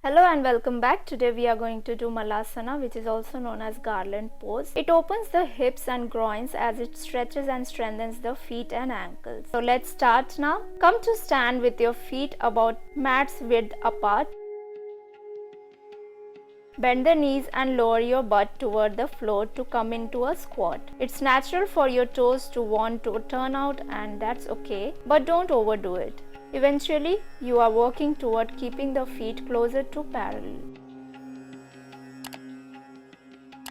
Hello and welcome back. Today we are going to do Malasana, which is also known as Garland Pose. It opens the hips and groins as it stretches and strengthens the feet and ankles. So let's start now. Come to stand with your feet about mat's width apart. Bend the knees and lower your butt toward the floor to come into a squat. It's natural for your toes to want to turn out, and that's okay, but don't overdo it. Eventually, you are working toward keeping the feet closer to parallel.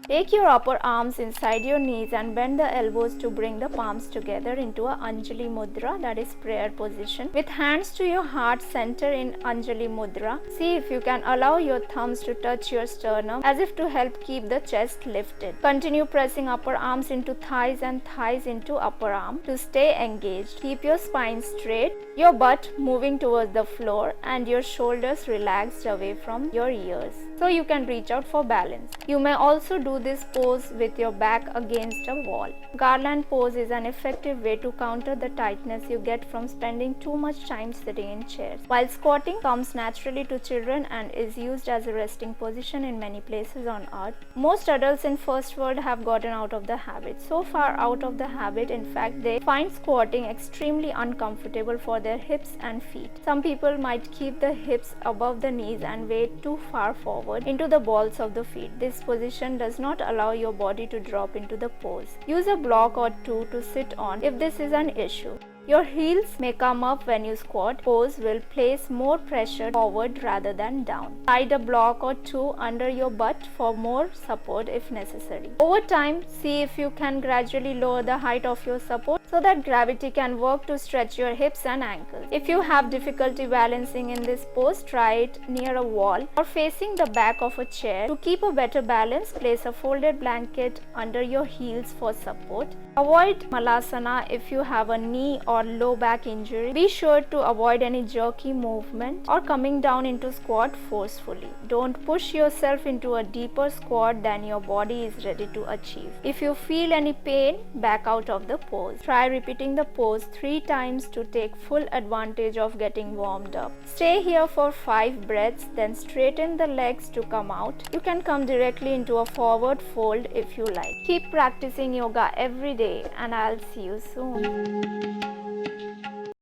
Take your upper arms inside your knees and bend the elbows to bring the palms together into a Anjali Mudra, that is prayer position. With hands to your heart center in Anjali Mudra, see if you can allow your thumbs to touch your sternum as if to help keep the chest lifted. Continue pressing upper arms into thighs and thighs into upper arm to stay engaged. Keep your spine straight, your butt moving towards the floor and your shoulders relaxed away from your ears so you can reach out for balance. You may also do this pose with your back against a wall. Garland pose is an effective way to counter the tightness you get from spending too much time sitting in chairs. While squatting comes naturally to children and is used as a resting position in many places on earth, most adults in first world have gotten out of the habit. So far out of the habit, in fact, they find squatting extremely uncomfortable for their hips and feet. Some people might keep the hips above the knees and weight too far forward into the balls of the feet. This position does not allow your body to drop into the pose. Use a block or two to sit on if this is an issue. Your heels may come up when you squat. Pose will place more pressure forward rather than down. Slide a block or two under your butt for more support if necessary. Over time, see if you can gradually lower the height of your support so that gravity can work to stretch your hips and ankles. If you have difficulty balancing in this pose, try it near a wall or facing the back of a chair. To keep a better balance, place a folded blanket under your heels for support. Avoid Malasana if you have a knee or low back injury. Be sure to avoid any jerky movement or coming down into squat forcefully. Don't push yourself into a deeper squat than your body is ready to achieve. If you feel any pain, back out of the pose. Try repeating the pose 3 times to take full advantage of getting warmed up. Stay here for 5 breaths, then straighten the legs to come out. You can come directly into a forward fold if you like. Keep practicing yoga every day, and I'll see you soon.